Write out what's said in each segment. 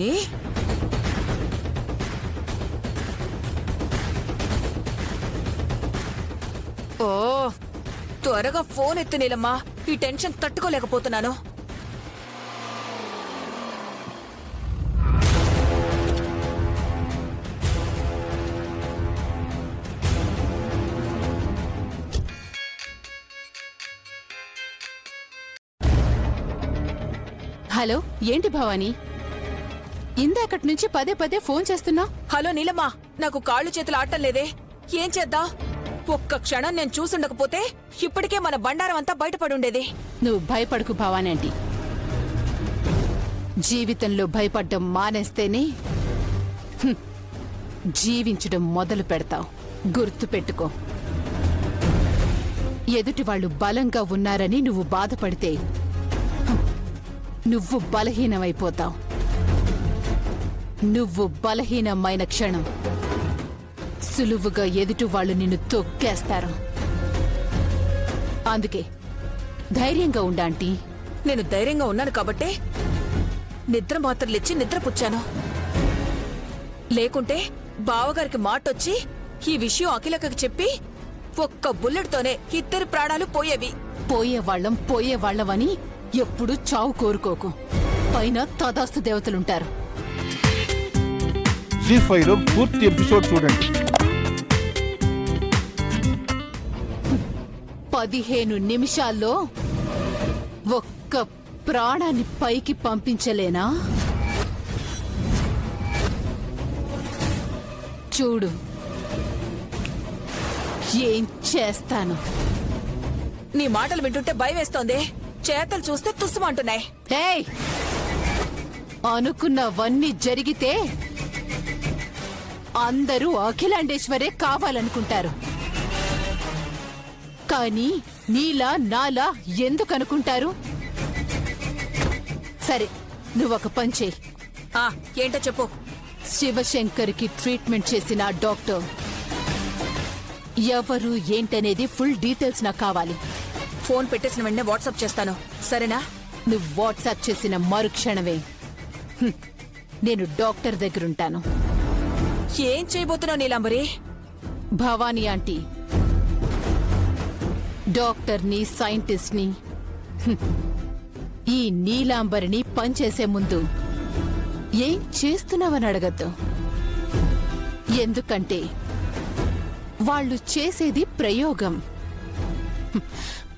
నీ ఓ త్వరగా ఫోన్ ఎత్తు నీలమ్మా, ఈ టెన్షన్ తట్టుకోలేకపోతున్నాను. హలో, ఏంటి భవానీ? ఇందాకటి నుంచి పదే పదే ఫోన్ చేస్తున్నా. హలో నీలమ్మా, నాకు కాళ్ళు చేతులు ఆడటం లేదే, ఏం చేద్దాం? ఒక్క క్షణం నేను చూసుండకపోతే ఇప్పటికే మన బండారం అంతా బయటపడుండేది. నువ్వు భయపడకు భవానీ ఆంటీ. జీవితంలో భయపడ్డం మానేస్తేనే జీవించడం మొదలు పెడతావు. గుర్తు పెట్టుకో. ఎదుటి వాళ్ళు బలంగా ఉన్నారని నువ్వు బాధపడితే నువ్వు బలహీనమైపోతావు. నువ్వు బలహీనమైన క్షణం సులువుగా ఎదుటి వాళ్ళు నిన్ను తొక్కేస్తారు. అందుకే ధైర్యంగా ఉండాంటీ. నేను ధైర్యంగా ఉన్నాను కాబట్టే నిద్ర మాత్రలిచ్చి నిద్రపుచ్చాను. లేకుంటే బావగారికి మాటొచ్చి ఈ విషయం అఖిలకకి చెప్పి ఒక్క బుల్లెట్తోనే ఇద్దరి ప్రాణాలు పోయేవి. పోయేవాళ్లమని ఎప్పుడు చావు కోరుకోకు. పైన తదాస్తు దేవతలుంటారు. జీ5లో పూర్తి ఎపిసోడ్ చూడండి. 15 నిమిషాల్లో ఒక్క ప్రాణాన్ని పైకి పంపించలేనా? చూడు ఏం చేస్తాను. నీ మాటలు వింటుంటే భయం వేస్తోంది, చేతలు చూస్తే తుస్సుమంటున్నాయి. ఏయ్, అనుకున్నవన్నీ జరిగితే అందరూ అఖిలాండేశ్వరే కావాలనుకుంటారు. కానీ నీలా నాలా ఎందుకనుకుంటారు? సరే, నువ్వొక పని చేయి. ఏంటో చెప్పు. శివశంకర్కి ట్రీట్మెంట్ చేసిన డాక్టర్ ఎవరు ఏంటనేది ఫుల్ డీటెయిల్స్ నాకు కావాలి. ఫోన్ పెట్టేసిన వెంటనే వాట్సాప్ చేస్తాను, సరేనా? నువ్వు వాట్సాప్ చేసిన మరుక్షణమే నేను డాక్టర్ దగ్గరుంటాను. ఏం చేయబోతున్నావు నీలాంబరి? భవానీ ఆంటీ, డాక్టర్ని, సైంటిస్ట్ని, ఈ నీలాంబరిని పనిచేసే ముందు ఏం చేస్తున్నావని అడగద్దు. ఎందుకంటే వాళ్ళు చేసేది ప్రయోగం.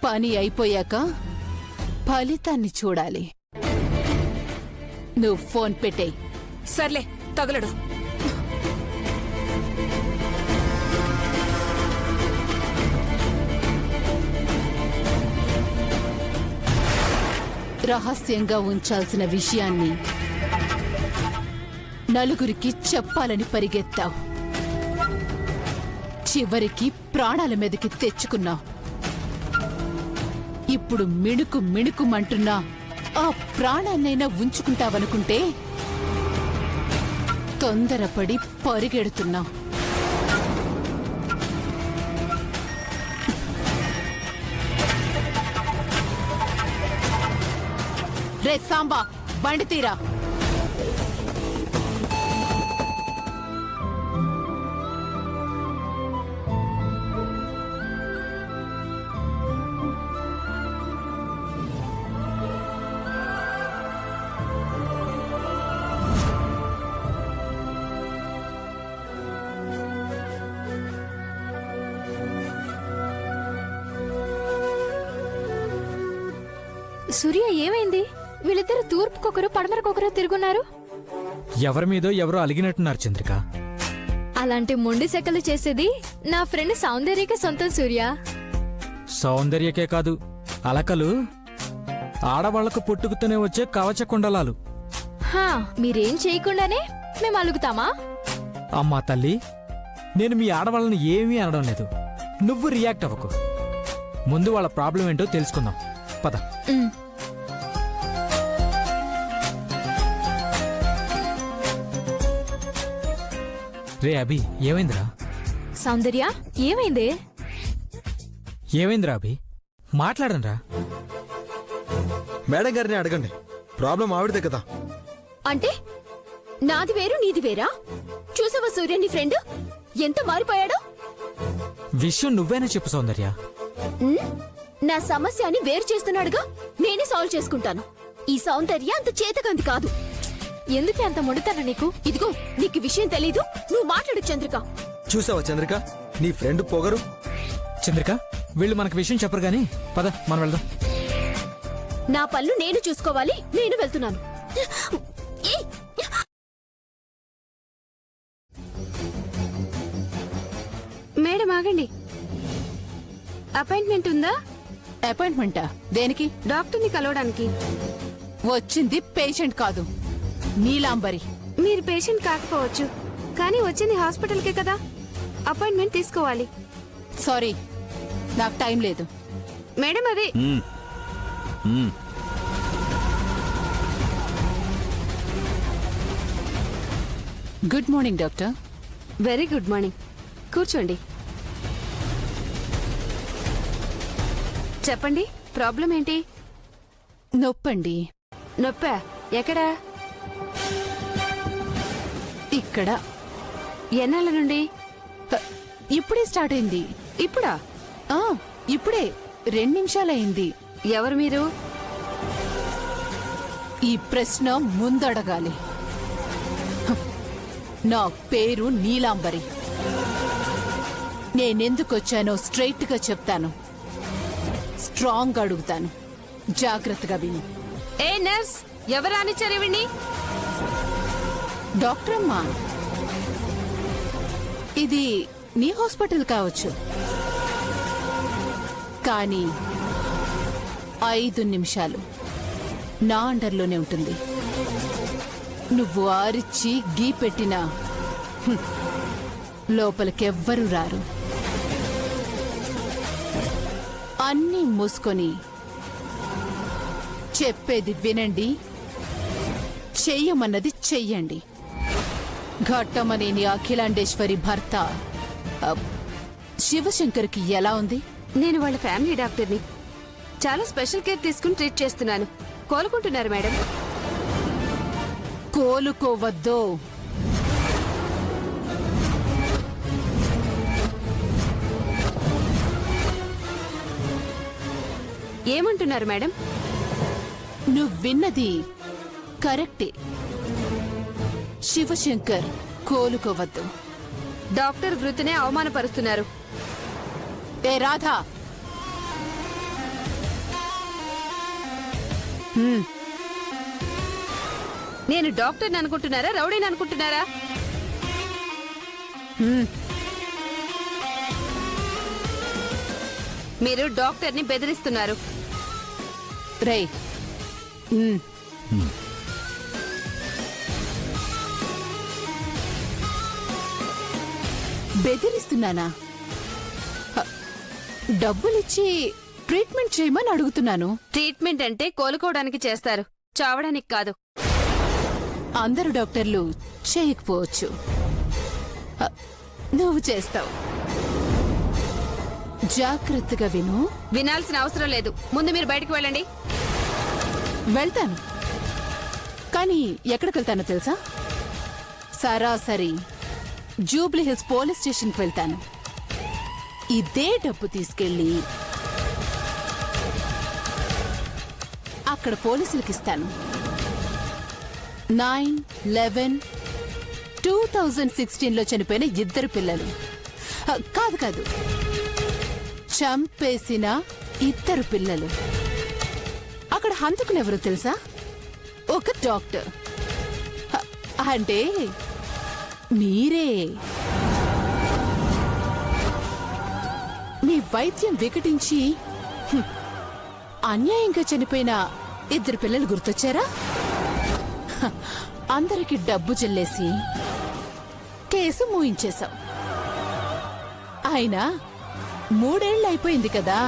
పని అయిపోయాక ఫలితాన్ని చూడాలి. నువ్వు ఫోన్ పెట్టేయ్. సర్లే, తగలడు. రహస్యంగా ఉంచాల్సిన విషయాన్ని నలుగురికి చెప్పాలని పరిగెత్తావు. చివరికి ప్రాణాల మీదకి తెచ్చుకున్నావు. ఇప్పుడు మిణుకు మిణుకుమంటున్నా ఆ ప్రాణాన్నైనా ఉంచుకుంటావనుకుంటే తొందరపడి పరిగెడుతున్నావు. రే సాంబా, బండి తీరా. సూర్య, ఏమైంది? వీళ్ళిద్దరు తూర్పుకొకరు పడమరకొకరు తిరుగున్నారు. ఎవరి మీదో ఎవరో అలిగినట్టున్నారు చంద్రిక. అలాంటి మొండి సెకలు చేసేది నా ఫ్రెండ్ సౌందర్యకే సొంతం సూర్య. సౌందర్యకే కాదు, అలకలు ఆడవాళ్లకు పుట్టుకుతూనే వచ్చే కవచ కుండలాలు. మీరేం చేయకుండానే మేము అలుగుతామా? అమ్మా తల్లి, నేను మీ ఆడవాళ్ళని ఏమీ అనడం లేదు. నువ్వు రియాక్ట్ అవ్వకు. ముందు వాళ్ళ ప్రాబ్లం ఏంటో తెలుసుకుందాం, పద. రే అభి, ఏమైందిరా? సౌందర్య, ఏమైంది? ఏమైందిరా అభి? మాట్లాడంరా. మేడం గారిని అడగండి, ప్రాబ్లం ఆవిడదే కదా. అంటే నాది వేరు నీది వేరా? చూసావా సూర్య నీ ఫ్రెండ్ ఎంత మారిపోయాడో? విషయం నువ్వేనా చెప్పు సౌందర్య. నా సమస్యని వేరు చేస్తున్నాడుగా, నేనే సాల్వ్ చేసుకుంటాను. ఈ సౌందర్య అంత చేతకంది కాదు. ఎందుకే అంత ముడతాను నీకు? ఇదిగో నీకు విషయం తెలీదు, నువ్వు మాట్లాడు చంద్రిక. చూసావా చంద్రిక, నీ ఫ్రెండ్ పొగరు. చంద్రిక, వీళ్ళు మనకు విషయం చెప్పరు గానీ పద మనం వెళ్దాం. నా పళ్ళు నేను చూసుకోవాలి, నేను వెళ్తున్నాను. ఏయ్! మేడం ఆగండి, అపాయింట్మెంట్ ఉందా? అపాయింట్మెంటా? దేనికి? డాక్టర్ని కలవడానికి. వచ్చింది పేషెంట్ కాదు, నీలాంబరి. మీరు పేషెంట్ కాకపోవచ్చు, కానీ వచ్చింది హాస్పిటల్కే కదా, అపాయింట్మెంట్ తీసుకోవాలి. సారీ, నాకు టైం లేదు. మేడం అదే. Good morning doctor. Very good morning, కూర్చోండి. చెప్పండి, ప్రాబ్లం ఏంటి? నొప్పండి. నొప్పా? ఎక్కడా? ఇక్కడ. ఎన్నాళ్ళ నుండి? ఇప్పుడే స్టార్ట్ అయింది. ఇప్పుడా? ఆ, ఇప్పుడే 2 నిమిషాలైంది. ఎవరు మీరు? ఈ ప్రశ్న ముందడగాలి. నా పేరు నీలాంబరి. నేనెందుకొచ్చానో స్ట్రైట్ గా చెప్తాను, స్ట్రాంగ్ అడుగుతాను, జాగ్రత్తగా విను. ఏ నర్స్, ఎవరు రానిచ్చారేవండి? డాక్టర్ అమ్మా, ఇది నీ హాస్పిటల్ కావచ్చు, కానీ 5 నిమిషాలు నా అండర్లోనే ఉంటుంది. నువ్వు ఆరిచ్చి గీ పెట్టినా లోపలికెవ్వరూ రారు. అన్నీ మూసుకొని చెప్పేది వినండి, చెయ్యమన్నది చెయ్యండి. ఘట్టమనేని అఖిలాండేశ్వరి భర్త శివశంకర్కి ఎలా ఉంది? నేను వాళ్ళ ఫ్యామిలీ డాక్టర్ని. చాలా స్పెషల్ కేర్ తీసుకుని ట్రీట్ చేస్తున్నాను. కోలుకుంటున్నారు మేడం. కోలుకోవద్దో. ఏమంటున్నారు మేడం? నువ్వు విన్నది కరెక్టే. శివశంకర్ కోలుకోవద్దు. డాక్టర్ వృత్తినే అవమానపరుస్తున్నారు. ఏ రాధా, నేను డాక్టర్ని అనుకుంటున్నారా, రౌడీని అనుకుంటున్నారా? మీరు డాక్టర్ని బెదిరిస్తున్నారు. రేయ్, బెదిరిస్తున్నానా? డబ్బులిచ్చి ట్రీట్మెంట్ చేయమని అడుగుతున్నాను. ట్రీట్మెంట్ అంటే కోలుకోవడానికి చేస్తారు, చావడానికి కాదు. అందరు డాక్టర్లు చేయకపోవచ్చు, నువ్వు చేస్తావు. జాగ్రత్తగా విను. వినాల్సిన అవసరం లేదు, ముందు మీరు బయటకు వెళ్ళండి. వెళ్తాను, కానీ ఎక్కడికి వెళ్తానో తెలుసా? సరాసరి జూబ్లీ హిల్స్ పోలీస్ స్టేషన్కి వెళ్తాను. ఇదే డబ్బు తీసుకెళ్ళి అక్కడ పోలీసులకి ఇస్తాను. 9/11/2016లో చనిపోయిన 2 పిల్లలు, కాదు, చంపేసిన 2 పిల్లలు. అక్కడ హంతకులెవరో తెలుసా? ఒక డాక్టర్. అంటే మీరే. మీ వైద్యం వికటించి అన్యాయంగా చనిపోయిన 2 పిల్లలు గుర్తొచ్చారా? అందరికి డబ్బు చెల్లేసి కేసు మూయించేశాం. అయినా 3 ఏళ్ళు అయిపోయింది కదా,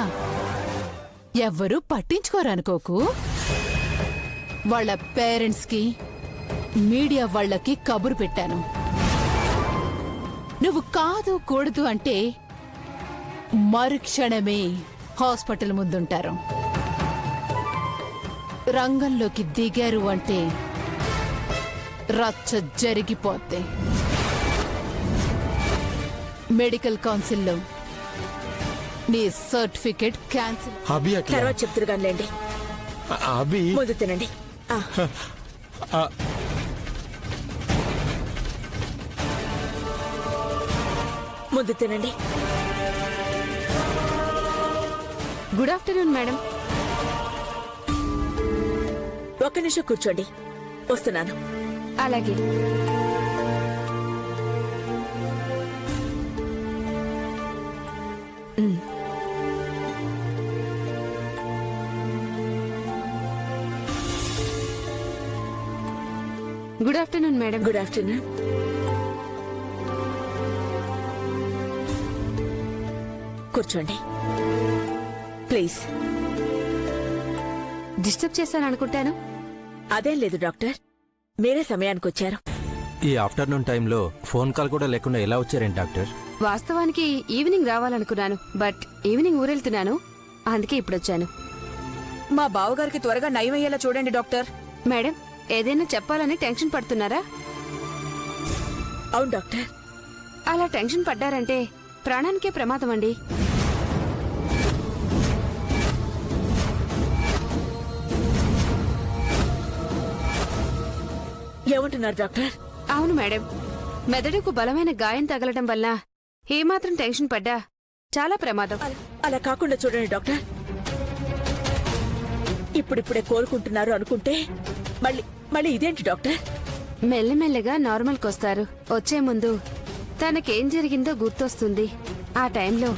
ఎవ్వరూ పట్టించుకోరనుకోకు. వాళ్ళ పేరెంట్స్కి, మీడియా వాళ్ళకి కబురు పెట్టాను. నువ్వు కాదు కూడదు అంటే మరుక్షణమే హాస్పిటల్ ముందుంటారు. రంగంలోకి దిగారు అంటే రచ్చ జరిగిపోద్ది. మెడికల్ కౌన్సిల్లో నీ సర్టిఫికెట్ క్యాన్సిల్. అభి అఖిల తర్వాత చెప్తురుగానిలేండి. అభి ముందు తినండి. ముందు తినండి. Good afternoon madam. ఒక్క నిమిషం కూర్చోండి, వస్తున్నాను. అలాగే. Good afternoon madam. Good afternoon. కూర్చోండి ప్లీజ్. డిస్టర్బ్ చేశాను అనుకుంటాను. అదేం లేదు డాక్టర్, మీరే సమయానికి వచ్చారు. ఈ ఆఫ్టర్నూన్ టైంలో ఫోన్ కాల్ కూడా లేకుండా ఎలా వచ్చారేంటి డాక్టర్? వాస్తవానికి ఈవినింగ్ రావాలనుకున్నాను, బట్ ఈవినింగ్ ఊరెళ్తున్నాను, అందుకే ఇప్పుడొచ్చాను. మా బావగారికి త్వరగా నయం అయ్యేలా చూడండి డాక్టర్. మేడం, ఏదైనా చెప్పాలని టెన్షన్ పడుతున్నారా? అవును డాక్టర్. అలా టెన్షన్ పడ్డారంటే ప్రాణానికే ప్రమాదం అండి. ఏమంటున్నారు డాక్టర్? అవును మేడం, మెదడుకు బలమైన గాయం తగలడం వల్ల ఏమాత్రం టెన్షన్ పడ్డా చాలా ప్రమాదం. అలా కాకుండా చూడండి డాక్టర్. ఇప్పుడిప్పుడే కోలుకుంటున్నారు అనుకుంటే మళ్ళీ మళ్ళీ ఇదేంటి డాక్టర్? మెల్లమెల్లగా నార్మల్కి వస్తారు. వచ్చే ముందు తనకేం జరిగిందో గుర్తొస్తుంది. ఆ టైంలో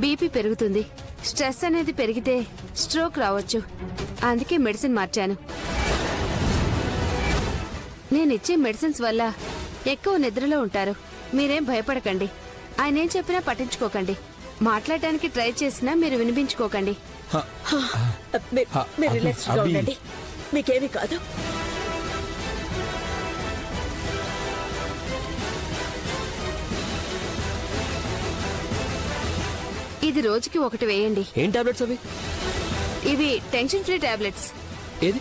బీపీ పెరుగుతుంది. స్ట్రెస్ అనేది పెరిగితే స్ట్రోక్ రావచ్చు. అందుకే మెడిసిన్ మార్చాను. నేనిచ్చే మెడిసిన్స్ వల్ల ఎక్కువ నిద్రలో ఉంటారు. మీరేం భయపడకండి. ఆయన ఏం చెప్పినా పట్టించుకోకండి. మాట్లాడటానికి ట్రై చేసినా మీరు వినిపించుకోకండి. మీరు రిలాక్స్ గా అభి. ఉండండి, మీకేమీ కాదు. ఇది రోజుకి ఒకటి వేయండి. ఏం టాబ్లెట్స్ అవి? ఇవి టెన్షన్ ఫ్రీ టాబ్లెట్స్. ఏది?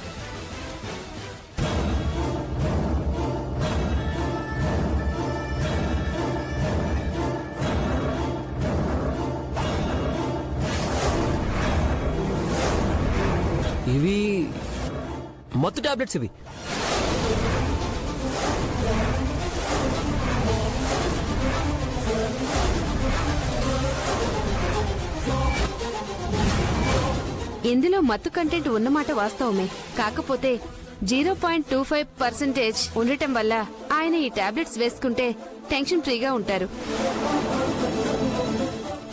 ఇవి మత్తు టాబ్లెట్స్ ఇవి. ఇందులో మత్తు కంటెంట్ ఉన్నమాట వాస్తవమే. కాకపోతే 0.25% ఉండటం వల్ల ఆయన ఈ టాబ్లెట్స్ వేసుకుంటే టెన్షన్ ఫ్రీగా ఉంటారు.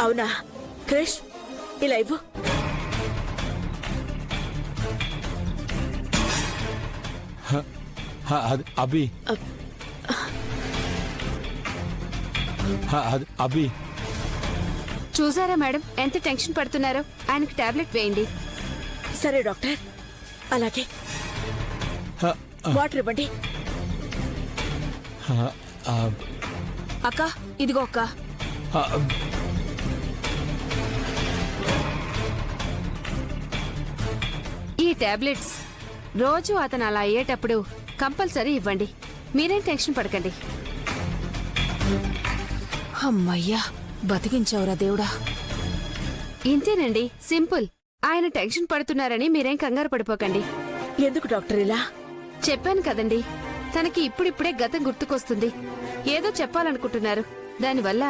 అవునా క్రిష్, ఇలా ఇవ్వు. అభి అభి చూసారా మేడం ఎంత టెన్షన్ పడుతున్నారో? ఆయనకి టాబ్లెట్ వేయండి. సరే డాక్టర్, అలాగే. వాటర్ ఇవ్వండి. అక్క, ఇదిగో అక్క. ఈ టాబ్లెట్స్ రోజు అతను అలా అయ్యేటప్పుడు కంపల్సరీ ఇవ్వండి. మీరేం టెన్షన్ పడకండి. అమ్మయ్యా, బతికించావురా దేవుడా. ఇంతేనండి, సింపుల్. ఆయన టెన్షన్ పడుతున్నారని మీరేం కంగారు పడిపోకండి. ఎందుకు డాక్టర్ ఇలా? చెప్పాను కదండి, తనకి ఇప్పుడిప్పుడే గతం గుర్తుకొస్తుంది. ఏదో చెప్పాలనుకుంటున్నారు, దానివల్ల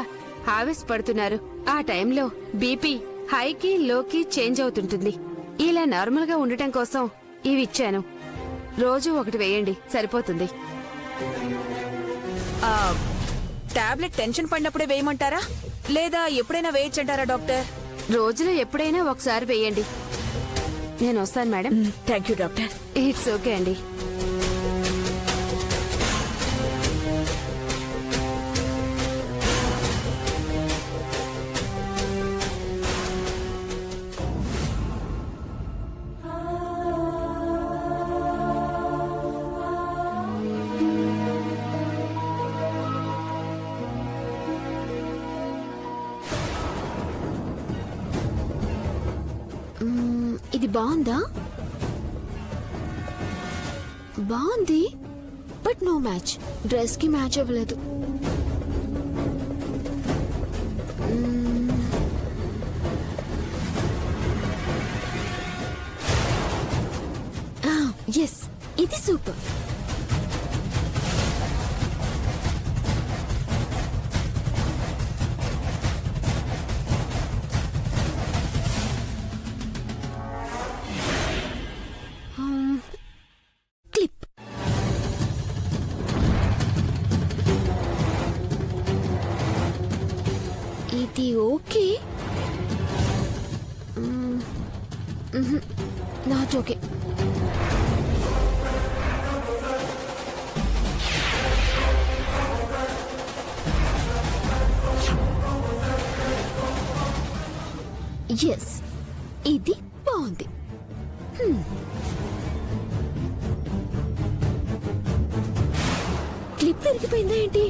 ఆవేశపడుతున్నారు. ఆ టైంలో బీపీ హైకి లోకి చేంజ్ అవుతుంటుంది. ఇలా నార్మల్ గా ఉండటం కోసం ఇవి ఇచ్చాను. రోజు ఒకటి వేయండి, సరిపోతుంది. టాబ్లెట్ టెన్షన్ పడినప్పుడే వేయమంటారా, లేదా ఎప్పుడైనా వేయచ్చంటారా డాక్టర్? రోజులో ఎప్పుడైనా ఒకసారి వేయండి. నేను వస్తాను madam. Thank you doctor. It's okay అండి. ఇది బాగుందా? బాగుంది, బట్ నో మ్యాచ్. డ్రెస్ కి మ్యాచ్ అవ్వలేదు. ఎస్, ఇది సూపర్. క్లిప్. ఇది ఓకే, నాట్ ఓకే. ఎస్, ఇది బాగుంది. క్లిప్ విరిగిపోయిందా ఏంటి?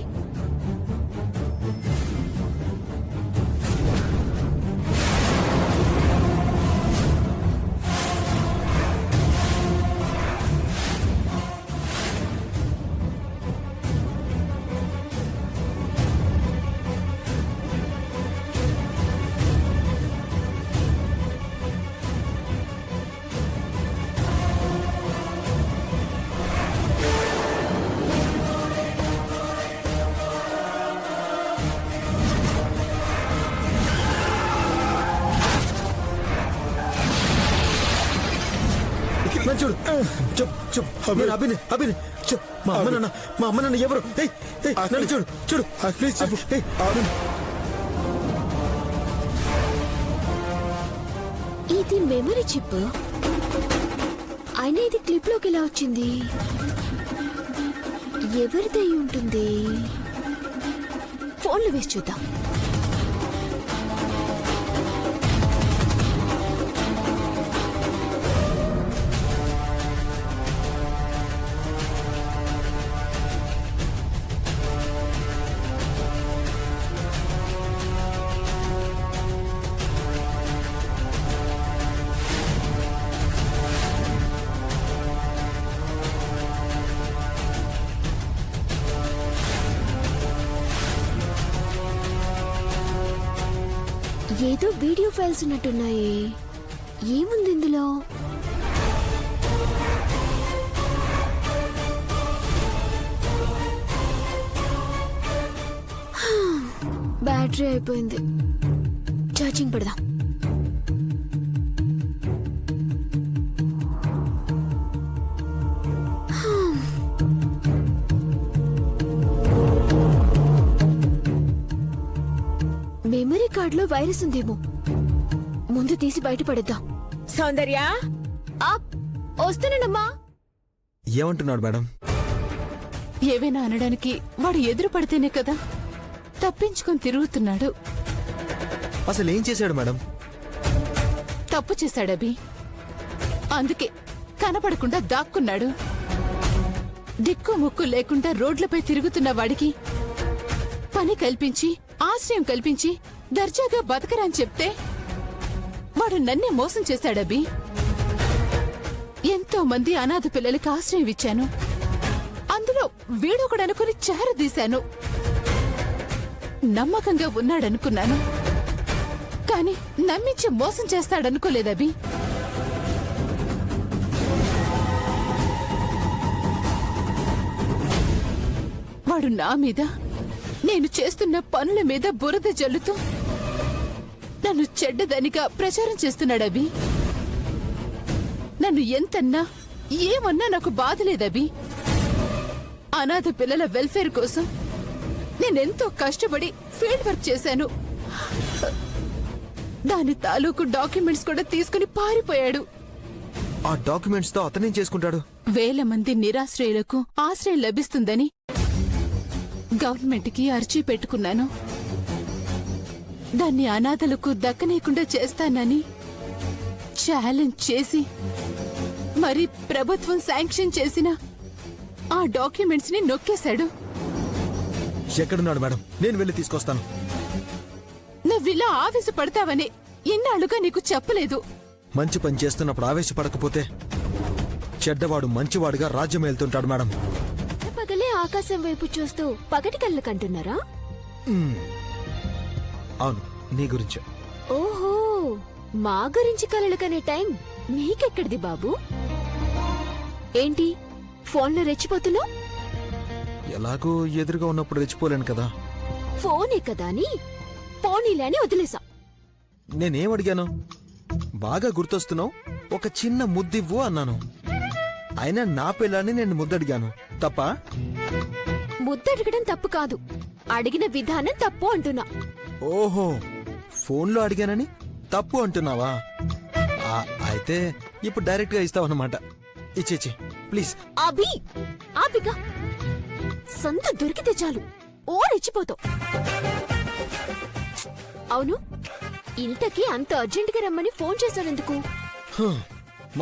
చూడు, చెప్పు. నేను అభిని చెప్పు. మా అమ్మ నాన్న ఎవరు? నన్ను చూడు. ప్లీజ్ చెప్పు. ఇది మెమరీ చిప్. అయినా ఇది క్లిప్ లోకి ఎలా వచ్చింది? ఎవరిదై ఉంటుంది? ఫోన్లు వేసి చూద్దాం. ఏదో వీడియో ఫైల్స్ ఉన్నట్టున్నాయి. ఏముంది ఇందులో? బ్యాటరీ అయిపోయింది. ఛార్జింగ్ పెడదాం. మెమరీ కార్డులో వైరస్ ఉందేమో. ముందు తీసి బయటపడేద్దాం. సౌందర్య, వస్తున్నానమ్మా. ఏమంటున్నాడు మేడం? ఏవైనా అనడానికి వాడు ఎదురు పడితేనే కదా తప్పించుకొని తిరుగుతున్నాడు. అసలు ఏం చేశాడు మేడం? తప్పు చేశాడబి. అందుకే కనపడకుండా దాక్కున్నాడు. దిక్కు ముక్కు లేకుండా రోడ్లపై తిరుగుతున్న వాడికి పని కల్పించి, ఆశ్రయం కల్పించి దర్జాగా బతకరని చెప్తే వాడు నన్నే మోసం చేశాడబి. ఎంతో మంది అనాథ పిల్లలకి ఆశ్రయం ఇచ్చాను. అందులో వీడొకడనుకుని చేరదీశాను. నమ్మకంగా ఉన్నాడనుకున్నాను, కాని నమ్మించి మోసం చేస్తాడనుకోలేదబి. వాడు నా మీద, నేను చేస్తున్న పనుల మీద బురద జల్లుతూ నన్ను చెడ్డదనిగా ప్రచారం చేస్తున్నాడబి. నన్ను ఎంతన్నా ఏమన్నా నాకు బాధ లేదబి. అనాథ పిల్లల వెల్ఫేర్ కోసం నేనెంతో కష్టపడి ఫీల్డ్ వర్క్ చేశాను. దాని తాలూకు డాక్యుమెంట్స్ కూడా తీసుకుని పారిపోయాడు. ఆ డాక్యుమెంట్స్ తో అతనేం చేసుకుంటాడు? వేల మంది నిరాశ్రయులకు ఆశ్రయం లభిస్తుందని గవర్నమెంట్ కి అర్జీ పెట్టుకున్నాను. దాన్ని అనాథలకు దక్కనీయకుండా చేస్తానని ఛాలెంజ్ చేసి మరి ప్రభుత్వం శాంక్షన్ చేసిన ఆ డాక్యుమెంట్స్ ని నొక్కేశాడు. ఎక్కడున్నాడు మేడం? నేను వెళ్ళి తీసుకొస్తాను. నువ్విలా ఆవేశపడతావని ఇన్నాళ్లుగా నీకు చెప్పలేదు. మంచి పని చేస్తున్నప్పుడు ఆవేశపడకపోతే చెడ్డవాడు మంచివాడుగా రాజ్యం వెళ్తుంటాడు మేడం. ఆకాశం వైపు చూస్తూ పగటి కళ్ళు కంటున్నారా? అవును, నీ గురించే. ఓహో, మా గురించి కలలు కనే టైం మీకెక్కడిది బాబు? ఏంటి ఫోన్లో రెచ్చిపోతున్నావు? ఎలాగో ఎదురుగా ఉన్నప్పుడు రెచ్చిపోలేను కదా. ఫోనే కదా అని పోనీలే అని వదిలేసా. నేనేం అడిగాను? బాగా గుర్తొస్తున్నావు, ఒక చిన్న ముద్దివ్వు అన్నాను. అయినా నా పిల్లాన్ని నేను ముద్దడిగాను. తప్ప? ముద్దడగడం తప్పు కాదు, అడిగిన విధానం తప్పు అంటున్నా. ఓహో, ఫోన్లో అడిగానని తప్పు అంటున్నావా? అయితే ఇప్పుడు డైరెక్ట్ గా ఇస్తావన్నమాట. ఇచ్చేచి ప్లీజ్. అభి, ఆపిగా సంత దొరికితే చాలు ఓ రెచ్చిపోతావు. అవును, ఇంతకీ అంత అర్జెంటుగా రమ్మని ఫోన్ చేశానెందుకు?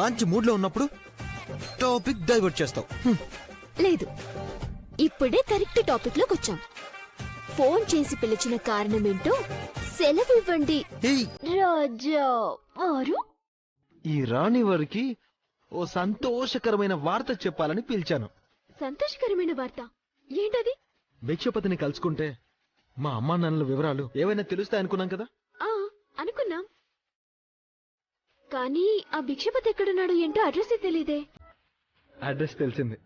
మంచి మూడ్ లో ఉన్నప్పుడు టాపిక్ డైవర్ట్ చేస్తావు. లేదు, ఇప్పుడే కరెక్ట్ టాపిక్ లోకి వచ్చాం. ఫోన్ చేసి పిలిచిన కారణమేంటో సెలవివ్వండి రాజా వారు. ఈ రాణి వారికి ఓ సంతోషకరమైన వార్త చెప్పాలని పిలిచాను. సంతోషకరమైన వార్త ఏంటది? భిక్షపతిని కలుసుకుంటే మా అమ్మా నాన్నల వివరాలు ఏవైనా తెలుస్తాయనుకున్నాం కదా. అనుకున్నాం, కానీ ఆ భిక్షపతి ఎక్కడున్నాడు ఏంటో అడ్రస్ తెలీదే. అడ్రస్ తెలిసింది.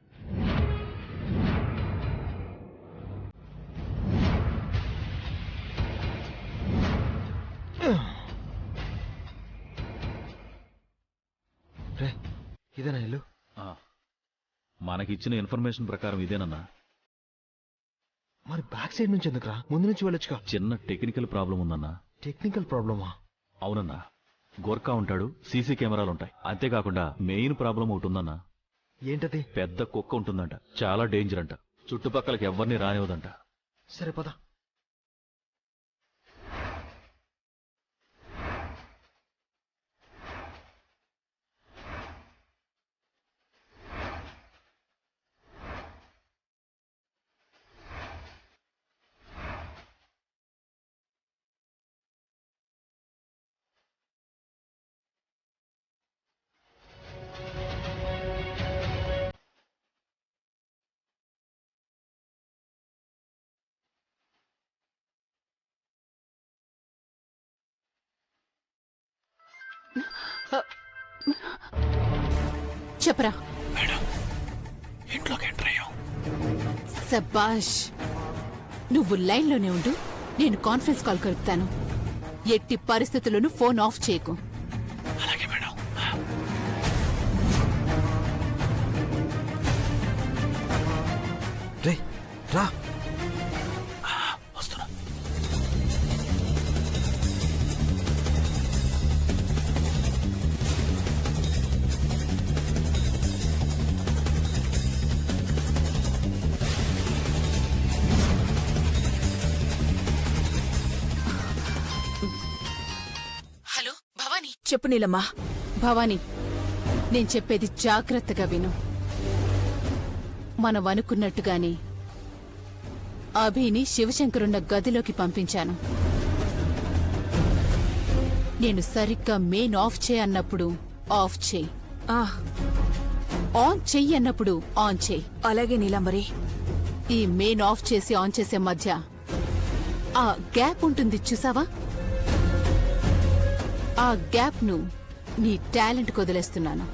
రే, ఇదేనా ఇల్లు? మనకిచ్చిన ఇన్ఫర్మేషన్ ప్రకారం ఇదేనన్నా. మరి బ్యాక్ సైడ్ నుంచి ఎందుకురా? ముందు నుంచి వెళ్ళొచ్చుగా. చిన్న టెక్నికల్ ప్రాబ్లం ఉందన్నా. టెక్నికల్ ప్రాబ్లమా? అవునన్నా, గోర్ఖా ఉంటాడు, సీసీ కెమెరాలుంటాయి. అంతేకాకుండా మెయిన్ ప్రాబ్లం ఒకటి ఉందన్నా. ఏంటది? పెద్ద కుక్క ఉంటుందంట, చాలా డేంజర్ అంట. చుట్టుపక్కలకి ఎవరిని రానివ్వదంట. సరే పద. చెప్పరా. ఇంట్లోకి ఎంటర్ అయ్యాం. సబాష్, నువ్వు లైన్లోనే ఉండు, నేను కాన్ఫరెన్స్ కాల్ కలుపుతాను. ఎట్టి పరిస్థితుల్లోనూ ఫోన్ ఆఫ్ చేయకు. అలాగే మేడం. రే రా. వస్తున్నా. హలో భవానీ. చెప్పు నీలమ్మా. భవానీ, నేను చెప్పేది జాగ్రత్తగా విను. మనం అనుకున్నట్టుగానే అభిని శివశంకరున్న గదిలోకి పంపించాను. నేను సరిగ్గా మెయిన్ ఆఫ్ చేయన్నప్పుడు ఆఫ్ చేయి, ఆ, ఆన్ చెయ్యి అన్నప్పుడు ఆన్ చేయి. అలాగే నీలంబరి. ఈ మెయిన్ ఆఫ్ చేసి ఆన్ చేసే మధ్య ఆ గ్యాప్ ఉంటుంది చూసావా? ఆ గ్యాప్ ను నీ టాలెంట్ వదిలేస్తున్నాను.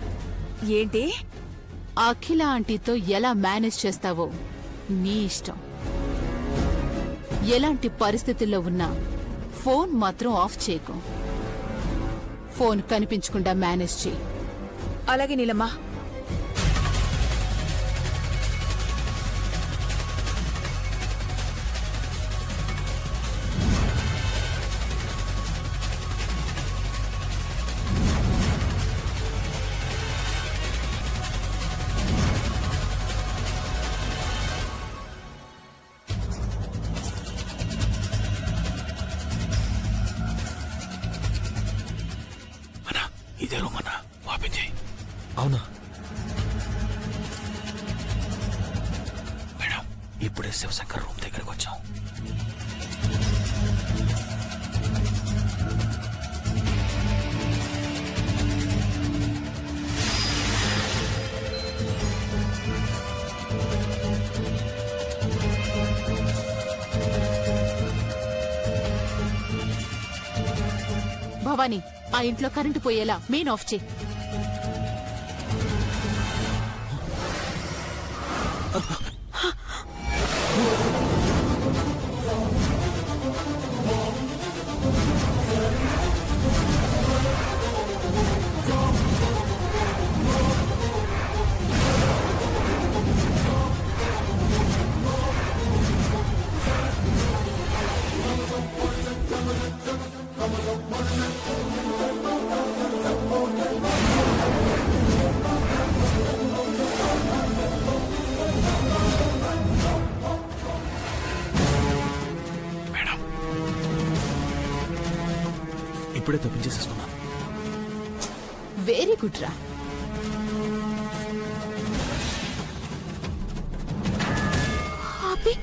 ఏంటి? అఖిల ఆంటీతో ఎలా మేనేజ్ చేస్తావో నీ ఇష్టం. ఎలాంటి పరిస్థితుల్లో ఉన్నా ఫోన్ మాత్రం ఆఫ్ చేయకు. ఫోన్ కనిపించకుండా మేనేజ్ చేయి. అలాగే నీలమ్మా. ఇదే రూమ్ అన్నా. ఓపెన్ చేయి. అవునా? మేడం, ఇప్పుడే శివశంకర్ రూమ్ దగ్గరకు వచ్చాం. భవానీ, ఆ ఇంట్లో కరెంటు పోయేలా మెయిన్ ఆఫ్ చేయి. మేడం ఇప్పుడే తప్పించేసేసుకున్నాను. వెరీ గుడ్ రా. అభి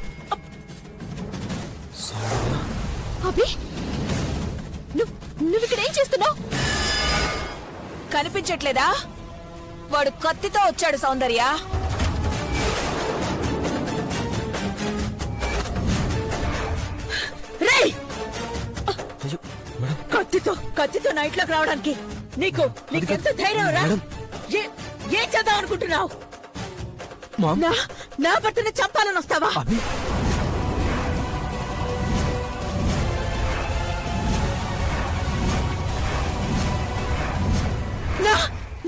అభి నువ్వు ఇక్కడ ఏం చేస్తున్నావు? కనిపించట్లేదా? వాడు కత్తితో వచ్చాడు సౌందర్య. రేయ్! కత్తితో నైట్ లోకి రావడానికి నీకెంత ధైర్యం రా? ఏం చేద్దాం అనుకుంటున్నావు? నా భర్తని చంపాలని వస్తావా?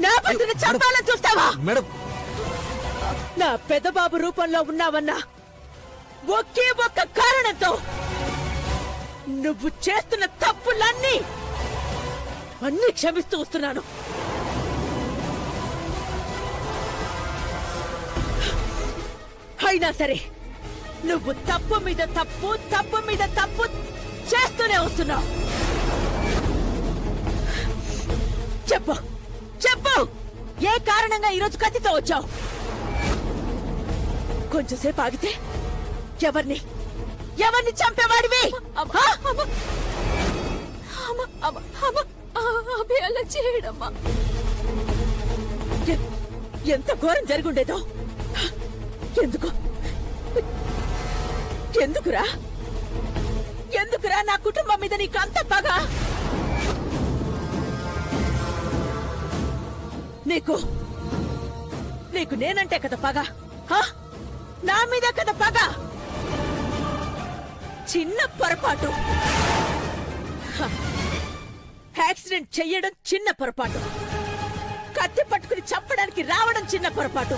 నా భర్తని చంపాలని చూస్తావా? మేడం, నా పెద్దబాబు రూపంలో ఉన్నావన్నా ఒకే ఒక్క కారణంతో నువ్వు చేస్తున్న తప్పులన్నీ అన్ని క్షమిస్తూ వస్తున్నాను. అయినా సరే నువ్వు తప్పు మీద తప్పు చేస్తూనే వస్తున్నావు. చెప్పు ఏ కారణంగా ఈరోజు కత్తితో వచ్చావు? కొంచెంసేపు ఆగితే ఎవరిని చంపేవాడివి? అలా చేయడమ్మా. ఎంత ఘోరం జరుగుండేదో. ఎందుకురా నా కుటుంబం మీద నీకు అంత పగ? నీకు నేనంటే కదా పగ? నా మీద కదా పగ? చిన్న పొరపాటు, యాక్సిడెంట్ చెయ్యడం చిన్న పొరపాటు, కత్తి పట్టుకుని చంపడానికి రావడం చిన్న పొరపాటు.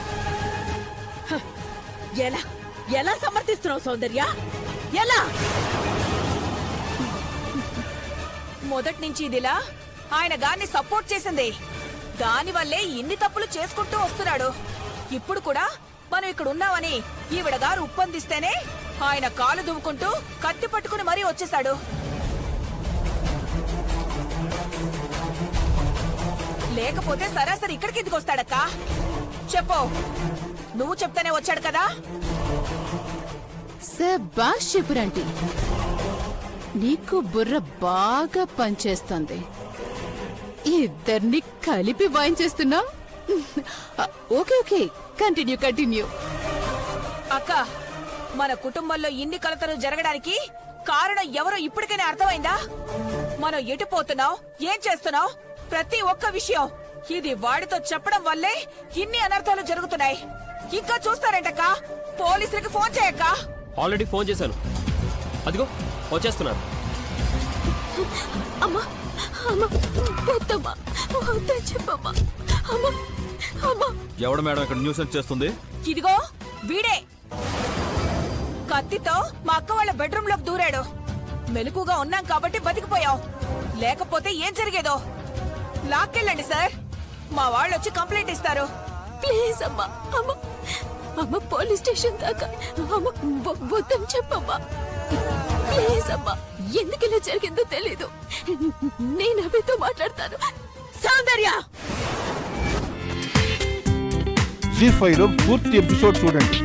ఎలా సమర్థిస్తున్నావు సౌందర్య? ఎలా? మొదటి నుంచి ఇదిలా ఆయన గారిని సపోర్ట్ చేసింది. దానివల్లే ఇన్ని తప్పులు చేసుకుంటూ వస్తున్నాడు. ఇప్పుడు కూడా మనం ఇక్కడ ఉన్నామని ఈవిడ గారు ఉప్పందిస్తేనే ఆయన కాలు దువ్వుకుంటూ కత్తి పట్టుకుని మరీ వచ్చేశాడు. లేకపోతే సరాసరి ఇక్కడికి ఎందుకు వస్తాడక్క? చెప్పు. నువ్వు చెప్తానే వచ్చాడు కదా? శభాష్ చెప్పురంటీ, నీకు బుర్ర బాగా పనిచేస్తుంది. ఇద్దరిని కలిపి వాయించేస్తున్నా. Okay, continue. అక్క, మన కుటుంబంలో ఇన్ని కలతలు జరగడానికి కారణం ఎవరో ఇప్పటికైనా అర్థమైందా? మనం ఎటు పోతున్నాం, ఏం చేస్తున్నాం, ప్రతి ఒక్క విషయం ఇది వాడితో చెప్పడం వల్లే ఇన్ని అనర్థాలు జరుగుతున్నాయి. ఇంకా చూస్తారేంటక్క? పోలీసులకి ఫోన్ చేయక్క. ఆల్రెడీ ఫోన్ చేశాను, అదిగో వచ్చేస్తున్నారు. అమ్మా వద్దమ్మా, వద్దని చెప్పమ్మా. అమ్మా ఎవడు మేడం ఇక్కడ న్యూసెన్స్ చేస్తుంది? ఇదిగో వీడే కత్తితో మా అక్క వాళ్ళ బెడ్రూమ్ లోకి దూరాడు. మెలకుగా ఉన్నాం కాబట్టి బతికిపోయాం, లేకపోతే ఏం జరిగేదో. లాక్కెళ్ళండి సార్, మా వాళ్ళు వచ్చి కంప్లైంట్ ఇస్తారు. ప్లీజ్ అమ్మా పోలీస్ స్టేషన్ దాకా వద్దని చెప్పమ్మా. ప్లీజ్ అమ్మా, ఎందుకు ఇలా జరిగిందో తెలీదు. నేను అభితో మాట్లాడతాను. సౌందర్య, జీ5 లో పూర్తి ఎపిసోడ్ చూడండి.